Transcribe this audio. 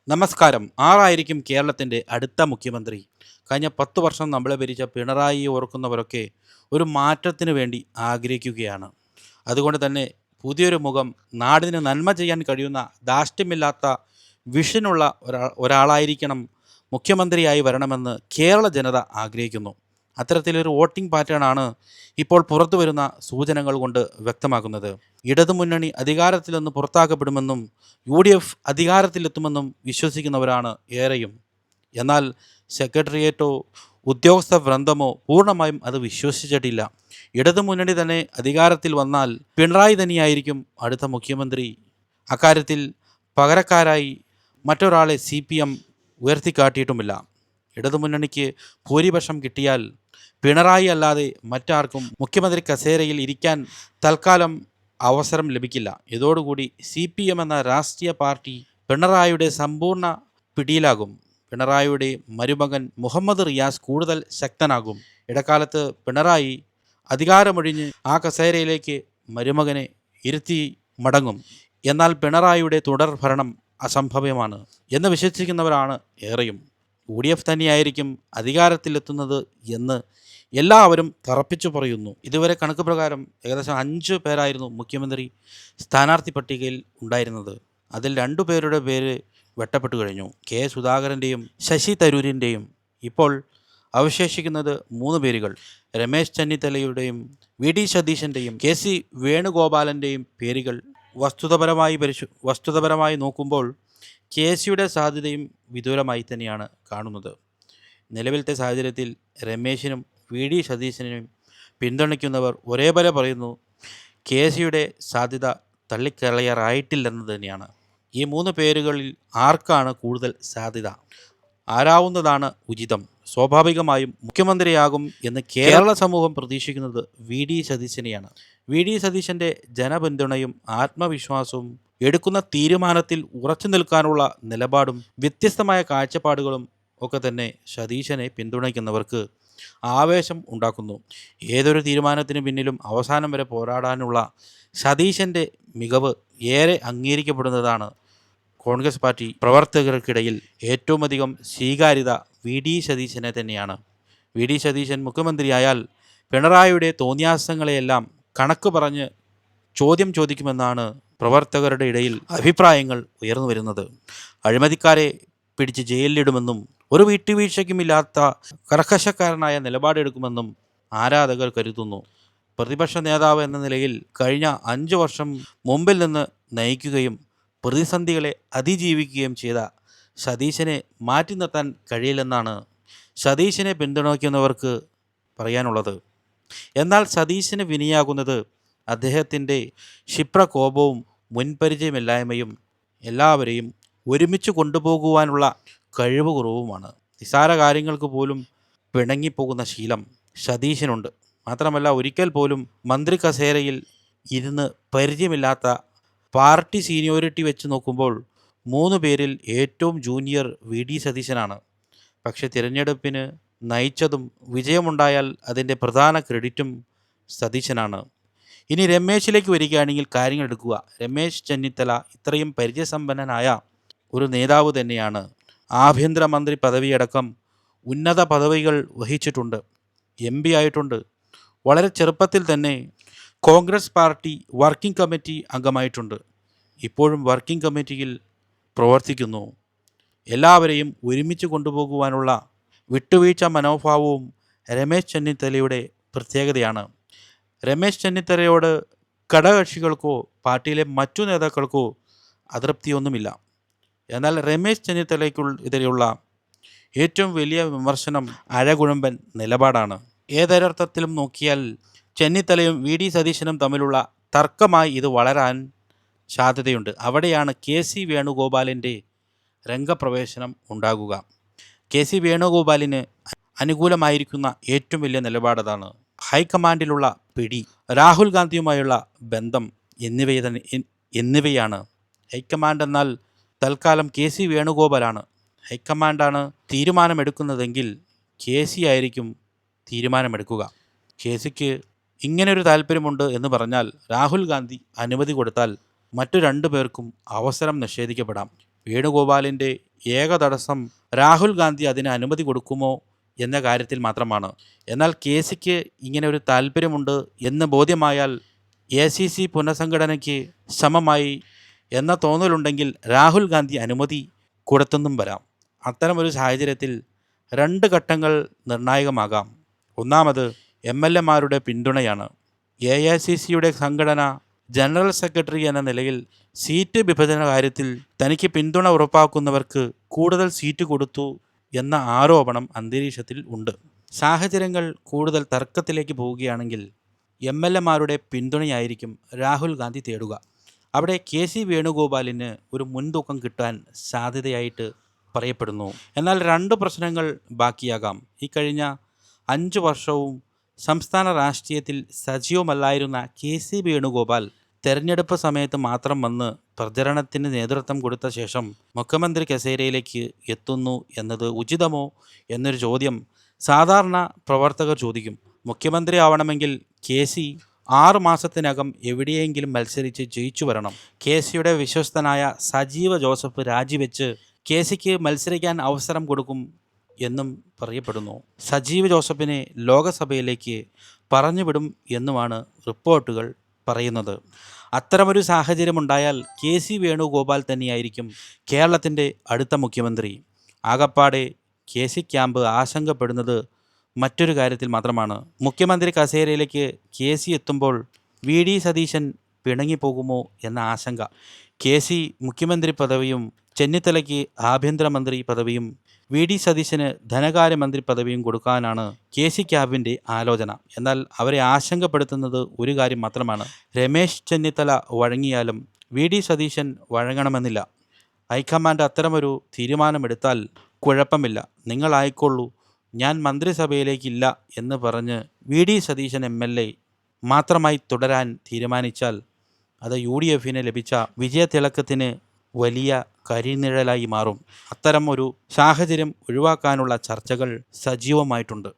നമസ്കാരം. ആരായിരിക്കും കേരളത്തിൻ്റെ അടുത്ത മുഖ്യമന്ത്രി? കഴിഞ്ഞ 10 വർഷം നമ്മളെ ഭരിച്ച പിണറായിയെ ഓർക്കുന്നവരൊക്കെ ഒരു മാറ്റത്തിന് വേണ്ടി ആഗ്രഹിക്കുകയാണ്. അതുകൊണ്ട് തന്നെ പുതിയൊരു മുഖം, നാടിന് നന്മ ചെയ്യാൻ കഴിയുന്ന, ധാർഷ്ട്യമില്ലാത്ത വിഷനുള്ള ഒരാളായിരിക്കണം മുഖ്യമന്ത്രിയായി വരണമെന്ന് കേരള ജനത ആഗ്രഹിക്കുന്നു. അത്തരത്തിലൊരു വോട്ടിംഗ് പാറ്റേണാണ് ഇപ്പോൾ പുറത്തു വരുന്ന സൂചനകൾ കൊണ്ട് വ്യക്തമാക്കുന്നത്. ഇടതുമുന്നണി അധികാരത്തിൽ നിന്ന് പുറത്താക്കപ്പെടുമെന്നും UDF അധികാരത്തിലെത്തുമെന്നും വിശ്വസിക്കുന്നവരാണ് ഏറെയും. എന്നാൽ സെക്രട്ടേറിയറ്റോ ഉദ്യോഗസ്ഥ വൃന്ദമോ പൂർണ്ണമായും അത് വിശ്വസിച്ചിട്ടില്ല. ഇടതുമുന്നണി തന്നെ അധികാരത്തിൽ വന്നാൽ പിണറായി തന്നെയായിരിക്കും അടുത്ത മുഖ്യമന്ത്രി. അക്കാര്യത്തിൽ പകരക്കാരായി മറ്റൊരാളെ CPM ഉയർത്തിക്കാട്ടിയിട്ടുമില്ല. ഇടതുമുന്നണിക്ക് ഭൂരിപക്ഷം കിട്ടിയാൽ പിണറായി അല്ലാതെ മറ്റാർക്കും മുഖ്യമന്ത്രി കസേരയിൽ ഇരിക്കാൻ തൽക്കാലം അവസരം ലഭിക്കില്ല. ഇതോടുകൂടി CPM എന്ന രാഷ്ട്രീയ പാർട്ടി പിണറായിയുടെ സമ്പൂർണ്ണ പിടിയിലാകും. പിണറായിയുടെ മരുമകൻ മുഹമ്മദ് റിയാസ് കൂടുതൽ ശക്തനാകും. ഇടക്കാലത്ത് പിണറായി അധികാരമൊഴിഞ്ഞ് ആ കസേരയിലേക്ക് മരുമകനെ ഇരുത്തി മടങ്ങും. എന്നാൽ പിണറായിയുടെ തുടർ ഭരണം അസംഭവ്യമാണ് എന്ന് വിശ്വസിക്കുന്നവരാണ് ഏറെയും. UDF തന്നെയായിരിക്കും അധികാരത്തിലെത്തുന്നത് എന്ന് എല്ലാവരും തറപ്പിച്ചു പറയുന്നു. ഇതുവരെ കണക്ക് പ്രകാരം ഏകദേശം 5 പേരായിരുന്നു മുഖ്യമന്ത്രി സ്ഥാനാർത്ഥി പട്ടികയിൽ ഉണ്ടായിരുന്നത്. അതിൽ 2 പേരുടെ പേര് വെട്ടപ്പെട്ടു കഴിഞ്ഞു, K സുധാകരൻ്റെയും ശശി തരൂരിൻ്റെയും. ഇപ്പോൾ അവശേഷിക്കുന്നത് 3 പേരുകൾ, രമേശ് ചെന്നിത്തലയുടെയും VD സതീശൻ്റെയും KC വേണുഗോപാലൻ്റെയും പേരുകൾ. വസ്തുതപരമായി നോക്കുമ്പോൾ KCയുടെ സാധ്യതയും വിദൂരമായി തന്നെയാണ് കാണുന്നത്. നിലവിലത്തെ സാഹചര്യത്തിൽ രമേശിനും VD സതീശനും പിന്തുണയ്ക്കുന്നവർ ഒരേപോലെ പറയുന്നു KCയുടെ സാധ്യത തള്ളിക്കളയാറായിട്ടില്ലെന്ന് തന്നെയാണ്. ഈ 3 പേരുകളിൽ ആർക്കാണ് കൂടുതൽ സാധ്യത? ആരാവുന്നതാണ് ഉചിതം? സ്വാഭാവികമായും മുഖ്യമന്ത്രിയാകും എന്ന് കേരള സമൂഹം പ്രതീക്ഷിക്കുന്നത് VD സതീശനെയാണ്. VD സതീശൻ്റെ ജനപിന്തുണയും ആത്മവിശ്വാസവും എടുക്കുന്ന തീരുമാനത്തിൽ ഉറച്ചു നിൽക്കാനുള്ള നിലപാടും വ്യത്യസ്തമായ കാഴ്ചപ്പാടുകളും ഒക്കെ തന്നെ സതീശനെ പിന്തുണയ്ക്കുന്നവർക്ക് ആവേശം ഉണ്ടാക്കുന്നു. ഏതൊരു തീരുമാനത്തിന് പിന്നിലും അവസാനം വരെ പോരാടാനുള്ള സതീശൻ്റെ മികവ് ഏറെ അംഗീകരിക്കപ്പെടുന്നതാണ്. കോൺഗ്രസ് പാർട്ടി പ്രവർത്തകർക്കിടയിൽ ഏറ്റവും അധികം സ്വീകാര്യത VD സതീശനെ തന്നെയാണ്. VD സതീശൻ മുഖ്യമന്ത്രിയായാൽ പിണറായിയുടെ തോന്നിയാസങ്ങളെയെല്ലാം കണക്ക് പറഞ്ഞ് ചോദ്യം ചോദിക്കുമെന്നാണ് പ്രവർത്തകരുടെ ഇടയിൽ അഭിപ്രായങ്ങൾ ഉയർന്നു വരുന്നത്. അഴിമതിക്കാരെ പിടിച്ച് ജയിലിലിടുമെന്നും ഒരു വിട്ടുവീഴ്ചയ്ക്കുമില്ലാത്ത കർക്കശക്കാരനായ നിലപാടെടുക്കുമെന്നും ആരാധകർ കരുതുന്നു. പ്രതിപക്ഷ നേതാവ് എന്ന നിലയിൽ കഴിഞ്ഞ 5 വർഷം മുമ്പിൽ നിന്ന് നയിക്കുകയും പ്രതിസന്ധികളെ അതിജീവിക്കുകയും ചെയ്ത സതീശനെ മാറ്റി നിർത്താൻ കഴിയില്ലെന്നാണ് സതീശനെ പിന്തുണയ്ക്കുന്നവർക്ക് പറയാനുള്ളത്. എന്നാൽ സതീശന് വിനയാകുന്നത് അദ്ദേഹത്തിൻ്റെ ക്ഷിപ്രകോപവും മുൻപരിചയമില്ലായ്മയും എല്ലാവരെയും ഒരുമിച്ച് കൊണ്ടുപോകുവാനുള്ള കഴിവ് കുറവുമാണ്. നിസ്സാര കാര്യങ്ങൾക്ക് പോലും പിണങ്ങിപ്പോകുന്ന ശീലം സതീശനുണ്ട്. മാത്രമല്ല, ഒരിക്കൽ പോലും മന്ത്രി കസേരയിൽ ഇരുന്ന് പരിചയമില്ലാത്ത, പാർട്ടി സീനിയോറിറ്റി വെച്ച് നോക്കുമ്പോൾ 3 പേരിൽ ഏറ്റവും ജൂനിയർ VD സതീശനാണ്. പക്ഷേ തിരഞ്ഞെടുപ്പിന് നയിച്ചതും വിജയമുണ്ടായാൽ അതിൻ്റെ പ്രധാന ക്രെഡിറ്റും സതീശനാണ്. ഇനി രമേശിലേക്ക് വരികയാണെങ്കിൽ കാര്യങ്ങൾ എടുക്കുക. രമേശ് ചെന്നിത്തല ഇത്രയും പരിചയസമ്പന്നനായ ഒരു നേതാവ് തന്നെയാണ്. ആഭ്യന്തരമന്ത്രി പദവിയടക്കം ഉന്നത പദവികൾ വഹിച്ചിട്ടുണ്ട്, MP ആയിട്ടുണ്ട്. വളരെ ചെറുപ്പത്തിൽ തന്നെ കോൺഗ്രസ് പാർട്ടി വർക്കിംഗ് കമ്മിറ്റി അംഗമായിട്ടുണ്ട്. ഇപ്പോഴും വർക്കിംഗ് കമ്മിറ്റിയിൽ പ്രവർത്തിക്കുന്നു. എല്ലാവരെയും ഒരുമിച്ച് കൊണ്ടുപോകുവാനുള്ള വിട്ടുവീഴ്ച മനോഭാവവും രമേശ് ചെന്നിത്തലയുടെ പ്രത്യേകതയാണ്. രമേശ് ചെന്നിത്തലയോട് ഘടകകക്ഷികൾക്കോ പാർട്ടിയിലെ മറ്റു നേതാക്കൾക്കോ അതൃപ്തിയൊന്നുമില്ല. എന്നാൽ രമേശ് ചെന്നിത്തലയ്ക്കെതിരെയുള്ള ഏറ്റവും വലിയ വിമർശനം അഴകുഴമ്പൻ നിലപാടാണ്. ഏതൊരർത്ഥത്തിലും നോക്കിയാൽ ചെന്നിത്തലയും VD സതീശനും തമ്മിലുള്ള തർക്കമായി ഇത് വളരാൻ സാധ്യതയുണ്ട്. അവിടെയാണ് KC വേണുഗോപാലിൻ്റെ രംഗപ്രവേശനം ഉണ്ടാകുക. KC വേണുഗോപാലിന് അനുകൂലമായിരിക്കുന്ന ഏറ്റവും വലിയ നിലപാടതാണ്. ഹൈക്കമാൻഡിലുള്ള പിടി, രാഹുൽ ഗാന്ധിയുമായുള്ള ബന്ധം എന്നിവയാണ്. ഹൈക്കമാൻഡ് എന്നാൽ തൽക്കാലം KC വേണുഗോപാലാണ്. ഹൈക്കമാൻഡാണ് തീരുമാനമെടുക്കുന്നതെങ്കിൽ KC ആയിരിക്കും തീരുമാനമെടുക്കുക. KCക്ക് ഇങ്ങനൊരു താല്പര്യമുണ്ട് എന്ന് പറഞ്ഞാൽ രാഹുൽ ഗാന്ധി അനുമതി കൊടുത്താൽ മറ്റു 2 പേർക്കും അവസരം നിഷേധിക്കപ്പെടാം. വേണുഗോപാലിൻ്റെ ഏക തടസ്സം രാഹുൽ ഗാന്ധി അതിന് അനുമതി കൊടുക്കുമോ എന്ന കാര്യത്തിൽ മാത്രമാണ്. എന്നാൽ കെ സിക്ക് ഇങ്ങനെ ഒരു താല്പര്യമുണ്ട് എന്ന് ബോധ്യമായാൽ ACC പുനഃസംഘടനയ്ക്ക് സമമായി എന്ന തോന്നലുണ്ടെങ്കിൽ രാഹുൽ ഗാന്ധി അനുമതി കൊടുത്തെന്നും വരാം. അത്തരമൊരു സാഹചര്യത്തിൽ 2 ഘട്ടങ്ങൾ നിർണായകമാകാം. ഒന്നാമത് MLA-മാരുടെ പിന്തുണയാണ്. AICCയുടെ സംഘടന ജനറൽ സെക്രട്ടറി എന്ന നിലയിൽ സീറ്റ് വിഭജന കാര്യത്തിൽ തനിക്ക് പിന്തുണ ഉറപ്പാക്കുന്നവർക്ക് കൂടുതൽ സീറ്റ് കൊടുത്തു എന്ന ആരോപണം അന്തരീക്ഷത്തിൽ ഉണ്ട്. സാഹചര്യങ്ങൾ കൂടുതൽ തർക്കത്തിലേക്ക് പോവുകയാണെങ്കിൽ MLA-മാരുടെ പിന്തുണയായിരിക്കും രാഹുൽ ഗാന്ധി തേടുക. അവിടെ KC വേണുഗോപാലിന് ഒരു മുൻതൂക്കം കിട്ടാൻ സാധ്യതയായിട്ട് പറയപ്പെടുന്നു. എന്നാൽ 2 പ്രശ്നങ്ങൾ ബാക്കിയാകാം. ഈ കഴിഞ്ഞ 5 വർഷവും സംസ്ഥാന രാഷ്ട്രീയത്തിൽ സജീവമല്ലായിരുന്ന KC വേണുഗോപാൽ തെരഞ്ഞെടുപ്പ് സമയത്ത് മാത്രം വന്ന് പ്രചരണത്തിന് നേതൃത്വം കൊടുത്ത ശേഷം മുഖ്യമന്ത്രി കസേരയിലേക്ക് എത്തുന്നു എന്നത് ഉചിതമോ എന്നൊരു ചോദ്യം സാധാരണ പ്രവർത്തകർ ചോദിക്കും. മുഖ്യമന്ത്രി ആവണമെങ്കിൽ KC 6 മാസത്തിനകം എവിടെയെങ്കിലും മത്സരിച്ച് ജയിച്ചു വരണം. KCയുടെ വിശ്വസ്തനായ സജീവ ജോസഫ് രാജിവെച്ച് KCക്ക് മത്സരിക്കാൻ അവസരം കൊടുക്കും എന്നും പറയപ്പെടുന്നു. സജീവ ജോസഫിനെ ലോകസഭയിലേക്ക് പറഞ്ഞുവിടും എന്നുമാണ് റിപ്പോർട്ടുകൾ പറയുന്നത്. അത്തരമൊരു സാഹചര്യമുണ്ടായാൽ KC വേണുഗോപാൽ തന്നെയായിരിക്കും കേരളത്തിൻ്റെ അടുത്ത മുഖ്യമന്ത്രി. ആകപ്പാടെ KC ക്യാമ്പ് ആശങ്കപ്പെടുന്നത് മറ്റൊരു കാര്യത്തിൽ മാത്രമാണ്. മുഖ്യമന്ത്രി കസേരയിലേക്ക് KC എത്തുമ്പോൾ VD സതീശൻ പിണങ്ങിപ്പോകുമോ എന്ന ആശങ്ക. KC മുഖ്യമന്ത്രി പദവിയും ചെന്നിത്തലയ്ക്ക് ആഭ്യന്തരമന്ത്രി പദവിയും VD സതീശന് ധനകാര്യമന്ത്രി പദവിയും കൊടുക്കാനാണ് KC ക്യാബിൻ്റെ ആലോചന. എന്നാൽ അവരെ ആശങ്കപ്പെടുത്തുന്നത് ഒരു കാര്യം മാത്രമാണ്. രമേശ് ചെന്നിത്തല വഴങ്ങിയാലും VD സതീശൻ വഴങ്ങണമെന്നില്ല. ഹൈക്കമാൻഡ് അത്തരമൊരു തീരുമാനമെടുത്താൽ കുഴപ്പമില്ല, നിങ്ങളായിക്കൊള്ളൂ, ഞാൻ മന്ത്രിസഭയിലേക്കില്ല എന്ന് പറഞ്ഞ് VD സതീശൻ MLA മാത്രമായി തുടരാൻ തീരുമാനിച്ചാൽ അത് UDFന് ലഭിച്ച വിജയത്തിളക്കത്തിന് വലിയ കരിനിഴലായി മാറും. അത്തരം ഒരു സാഹചര്യം ഒഴിവാക്കാനുള്ള ചർച്ചകൾ സജീവമായിട്ടുണ്ട്.